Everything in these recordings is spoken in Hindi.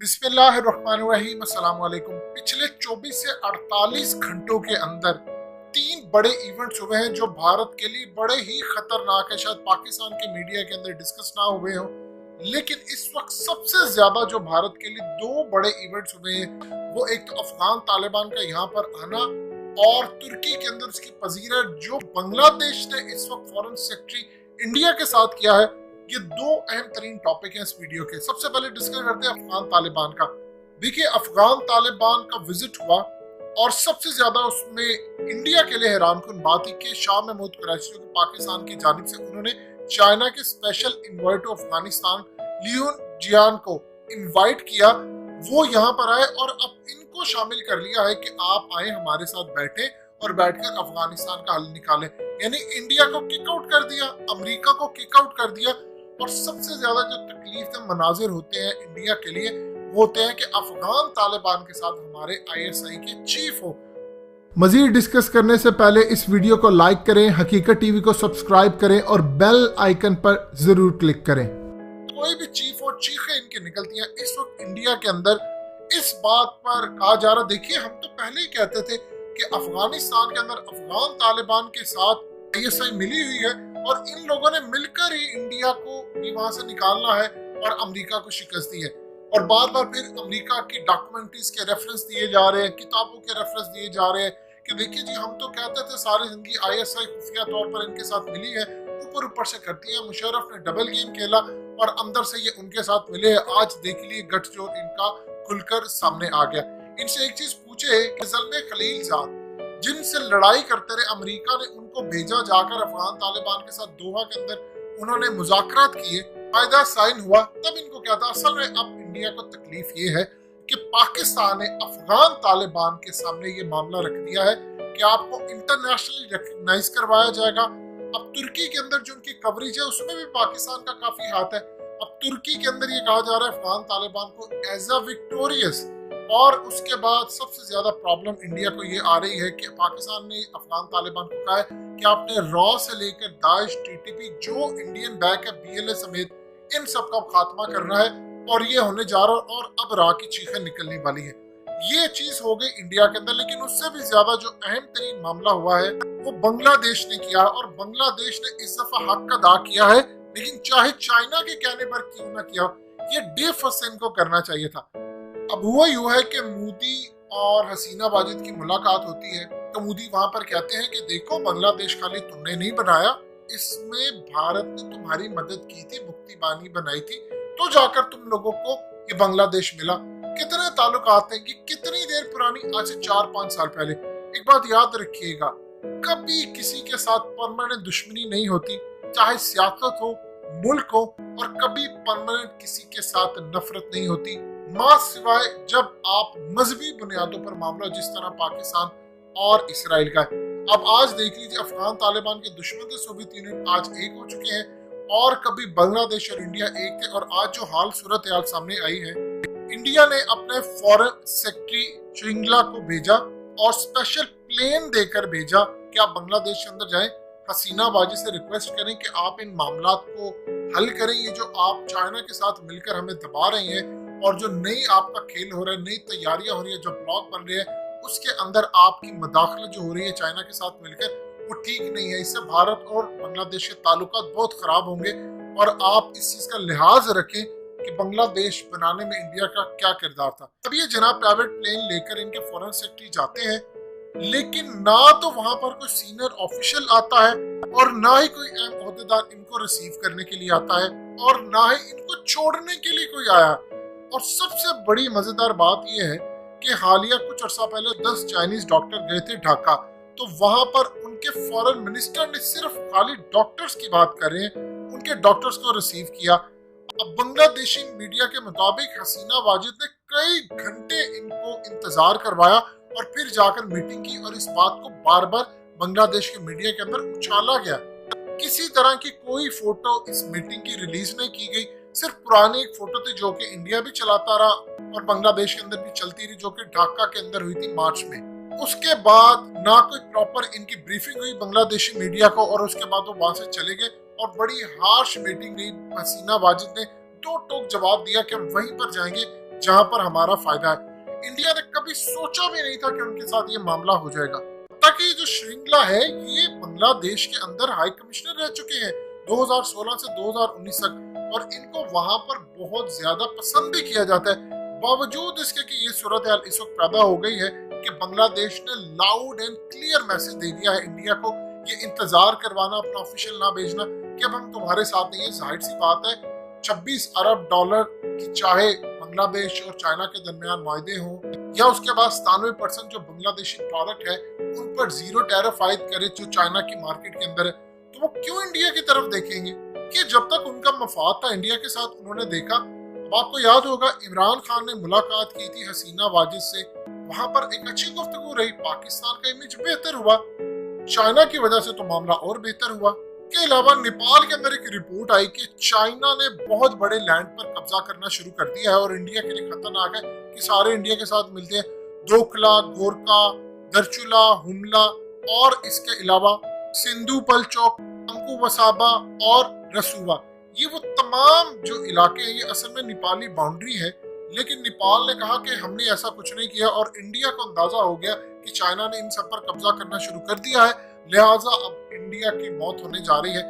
बिस्मिल्लाहिर्रहमानिर्रहीम, अस्सलाम वालेकुम। पिछले 24 से 48 घंटों के अंदर तीन बड़े इवेंट्स हुए हैं जो भारत के लिए बड़े ही खतरनाक है। शायद पाकिस्तान के मीडिया के अंदर डिस्कस ना हुए हों, लेकिन इस वक्त सबसे ज्यादा जो भारत के लिए दो बड़े इवेंट्स हुए हैं, वो एक तो अफगान तालिबान का यहाँ पर आना और तुर्की के अंदर उसकी पजीरत जो बांग्लादेश ने इस वक्त फॉरेन सेक्रेटरी इंडिया के साथ किया है। ये दो अहम तरीन टॉपिक हैं इस वीडियो के। सबसे पहले डिस्कस करते हैं अफगान तालिबान का। देखिए, अफगान तालिबान का विजिट हुआ और सबसे ज्यादा उसमें इंडिया के लिए हैरान कुन बात थी कि शाह महमूद कुरैशी जो कि पाकिस्तान की जानिब से उन्होंने चाइना के special invite to Afghanistan Leon Jian को इनवाइट किया। वो यहाँ पर आए और अब इनको शामिल कर लिया है कि आप आए हमारे साथ बैठे और बैठकर अफगानिस्तान का हल निकालें। यानी इंडिया को किक आउट कर दिया, अमेरिका को किक आउट कर दिया। और सबसे ज्यादा जो तकलीफ के मनाजिर होते हैं इंडिया के लिए वो होते हैं कि अफगान तालिबान के साथ हमारे ISI के चीफ हो। मजीद डिस्कस करने से पहले इस वीडियो को लाइक करें, हकीकत टीवी को सब्सक्राइब करें और बेल आइकन पर जरूर क्लिक करें। कोई भी चीफ हो, चीखें इनकी निकलती हैं। इस वक्त इंडिया के अंदर इस बात पर कहा जा रहा, देखिए हम तो पहले ही कहते थे कि अफगानिस्तान के अंदर अफगान तालिबान के साथ ISI मिली हुई है और इन लोगों ने मिलकर ही इंडिया को भी वहां से निकालना है और अमेरिका को शिकस्त दी है। और बार बार फिर अमेरिका की डॉक्यूमेंट्रीज के रेफरेंस दिए जा रहे हैं, किताबों के रेफरेंस दिए जा रहे हैं कि देखिए जी, हम तो कहते थे सारी जिंदगी ISI खुफिया तौर पर इनके साथ मिली है, ऊपर से करती है। मुशर्रफ ने डबल गेम खेला और अंदर से ये उनके साथ मिले हैं। आज देख लिए गठजोड़ इनका खुलकर सामने आ गया। इनसे एक चीज पूछे कि ज़ल्मे खलीलजाद जिनसे लड़ाई करते रहे, अमेरिका ने उनको भेजा जाकर अफगान तालिबान के साथ दोहा के अंदर उन्होंने मुज़ाकरात किए, कायदा साइन हुआ, तब इनको क्या था। असल में अब इंडिया को तकलीफ ये है कि पाकिस्तान ने अफगान तालिबान के सामने ये मामला रख दिया है कि आपको इंटरनेशनली रिकॉग्नाइज करवाया जाएगा। अब तुर्की के अंदर जो उनकी कवरेज है उसमें भी पाकिस्तान का काफी हाथ है। अब तुर्की के अंदर ये कहा जा रहा है अफगान तालिबान को एज अ विक्टोरियस। और उसके बाद सबसे ज्यादा प्रॉब्लम इंडिया को ये आ रही है कि पाकिस्तान ने अफगान तालिबान को कहा है कि आपने रॉ से लेकर दाइश, TTP जो इंडियन बैक है, BLA समेत, इन सब का खात्मा करना है। और ये होने जा रहा है और अब राह की चीखें निकलने वाली है। ये चीज हो गई इंडिया के अंदर, लेकिन उससे भी ज्यादा जो अहम तरीन मामला हुआ है वो बांग्लादेश ने किया और बांग्लादेश ने इस दफा हक अदा किया है, लेकिन चाहे चाइना के कहने पर क्यों ना किया, ये डे फर्स्ट इनको करना चाहिए था। अब हुआ यूं है कि मोदी और हसीना वाजिद की मुलाकात होती है तो मोदी वहां पर कहते हैं कि देखो, बांग्लादेश खाली तुमने नहीं बनाया, इसमें भारत ने तुम्हारी मदद की थी, मुक्ति बानी बनाई थी, तो जाकर तुम लोगों को ये बांग्लादेश मिला। कितने ताल्लुकात हैं, कि कितनी देर पुरानी, आज से 4-5 साल पहले। एक बात याद रखिएगा, कभी किसी के साथ परमानेंट दुश्मनी नहीं होती, चाहे सियासत हो, मुल्क हो, और कभी परमानेंट किसी के साथ नफरत नहीं होती, मां सिवाय जब आप मजहबी बुनियादों पर मामला जिस तरह पाकिस्तान और इसराइल का है। अब आज देख लीजिए, अफगान तालिबान के दुश्मन थे सोवियत यूनियन, आज एक हो चुके हैं। और कभी बांग्लादेश और इंडिया एक थे, और आज जो हाल सूरत हाल सामने आई है, इंडिया ने अपने फॉरेन सेक्रेटरी श्रृंगला को भेजा और स्पेशल प्लेन देकर भेजा कि आप बांग्लादेश के अंदर जाएं, हसीना बाजी से रिक्वेस्ट करें कि आप इन मामलात को हल करें। ये जो आप चाइना के साथ मिलकर हमें दबा रहे हैं और जो नई आपका खेल हो रहा है, नई तैयारियां हो रही है, जो ब्लॉक बन रहे हैं, उसके अंदर आपकी मदाखलत जो हो रही है चाइना के साथ मिलकर, वो ठीक नहीं है। इससे भारत और बांग्लादेश के ताल्लुकात बहुत खराब होंगे। और आप इस चीज का लिहाज रखें कि बांग्लादेश बनाने में इंडिया का क्या किरदार था। अब ये जनाब प्राइवेट प्लेन लेकर इनके फॉरेन सेक्रेटरी जाते हैं, लेकिन ना तो वहां पर कोई सीनियर ऑफिशियल आता है और ना ही कोई अहम ओहदेदार इनको रिसीव करने के लिए आता है, और ना ही इनको छोड़ने के लिए कोई आया। और सबसे बड़ी मजेदार बात यह है कि हालिया कुछ अर्सा पहले 10 चाइनीज डॉक्टर गए थे ढाका, तो वहां पर उनके फॉरेन मिनिस्टर ने सिर्फ खाली डॉक्टर्स की बात कर रहे हैं, उनके डॉक्टर्स को रिसीव किया। अब बांग्लादेशी मीडिया के मुताबिक हसीना वाजिद ने कई घंटे इनको इंतजार करवाया और फिर जाकर मीटिंग की, और इस बात को बार बार बांग्लादेश के मीडिया के अंदर उछाला गया। किसी तरह की कोई फोटो इस मीटिंग की रिलीज नहीं की गई, सिर्फ पुरानी एक फोटो थी जो कि इंडिया भी चलाता रहा और बांग्लादेश के अंदर भी चलती रही, जो कि ढाका के अंदर हुई थी मार्च में। उसके बाद ना कोई प्रॉपर इनकी ब्रीफिंग हुई बांग्लादेशी मीडिया को, और उसके बाद वो वहां से चले गए और बड़ी हार्श मीटिंग हुई। हसीना वाजिद ने दो टोक जवाब दिया कि हम वहीं पर जाएंगे जहां पर हमारा फायदा है। इंडिया ने कभी सोचा भी नहीं था कि उनके साथ ये मामला हो जाएगा। ताकि जो श्रृंखला है ये बांग्लादेश के अंदर हाई कमिश्नर रह चुके हैं 2016 से 2019 तक, और इनको वहां पर बहुत ज्यादा पसंद भी किया जाता है। बावजूद इसके कि ये सूरत हाल इस वक्त पैदा हो गई है कि बांग्लादेश ने लाउड एंड क्लियर मैसेज दे दिया है इंडिया को, ये इंतजार करवाना, अपना ऑफिशियल ना भेजना कि अब हम तुम्हारे साथ नहीं है। जाहिर सी बात है, 26 अरब डॉलर की चाहे बांग्लादेश और चाइना के दरमियान मुआहदे हों, या उसके बाद 97% जो बांग्लादेशी प्रोडक्ट है उन पर जीरो टैरिफ आयद करे जो चाइना की मार्केट के अंदर है, तो वो क्यों इंडिया की तरफ देखेंगे? कि जब तक उनका मफाद था इंडिया के साथ, उन्होंने देखा। अब आपको याद होगा इमरान खान ने मुलाकात की थी हसीना वाजिद से, वहां पर एक अच्छी गुफ्तगू रही, पाकिस्तान का इमेज बेहतर हुआ। चाइना की वजह से तो मामला और बेहतर हुआ। के अलावा नेपाल के अंदर एक रिपोर्ट आई कि चाइना ने बहुत बड़े लैंड पर कब्जा करना शुरू कर दिया है और इंडिया के लिए खतरनाक है कि सारे इंडिया के साथ मिलते हैं। दोकला, गोरका, दरचुला, हुमला और इसके अलावा सिंधु पलचौक, अंकु वसाबा और रसूवा, ये वो तमाम जो इलाके हैं ये असल में नेपाली बाउंड्री है। लेकिन नेपाल ने कहा कि हमने ऐसा कुछ नहीं किया और इंडिया को अंदाजा हो गया कि चाइना ने इन सब पर कब्जा करना शुरू कर दिया है, लिहाजा अब इंडिया की मौत होने जा रही है।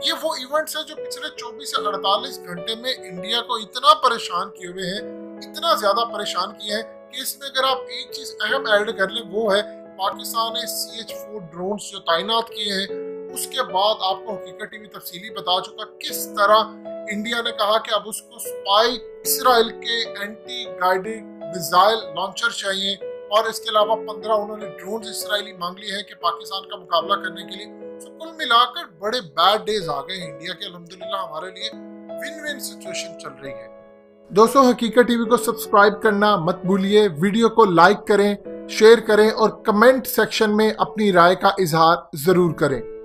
ये वो इवेंट्स है जो पिछले 24 से 48 घंटे में इंडिया को इतना परेशान किए हुए हैं, इतना ज्यादा परेशान किए हैं कि इसमें अगर आप एक चीज अहम ऐड कर ले वो है पाकिस्तान ने CH-4 ड्रोन्स जो तैनात किए हैं। उसके बाद आपको हकीकत टीवी तफसीली बता चुका किस तरह इंडिया ने कहा कि अब उसको स्पाई इसराइल के एंटी गाइडेड मिसाइल लॉन्चर चाहिए, और इसके अलावा 15 उन्होंने ड्रोन इसराइली मांग लिए हैं कि पाकिस्तान का मुकाबला करने के लिए। तो कुल मिलाकर बड़े बैड डेज आ गए इंडिया के। अल्हम्दुलिल्लाह हमारे लिए विन विन सिचुएशन चल रही है। दोस्तों, हकीकत टीवी को सब्सक्राइब करना मत भूलिए, वीडियो को लाइक करें, शेयर करें और कमेंट सेक्शन में अपनी राय का इजहार जरूर करें।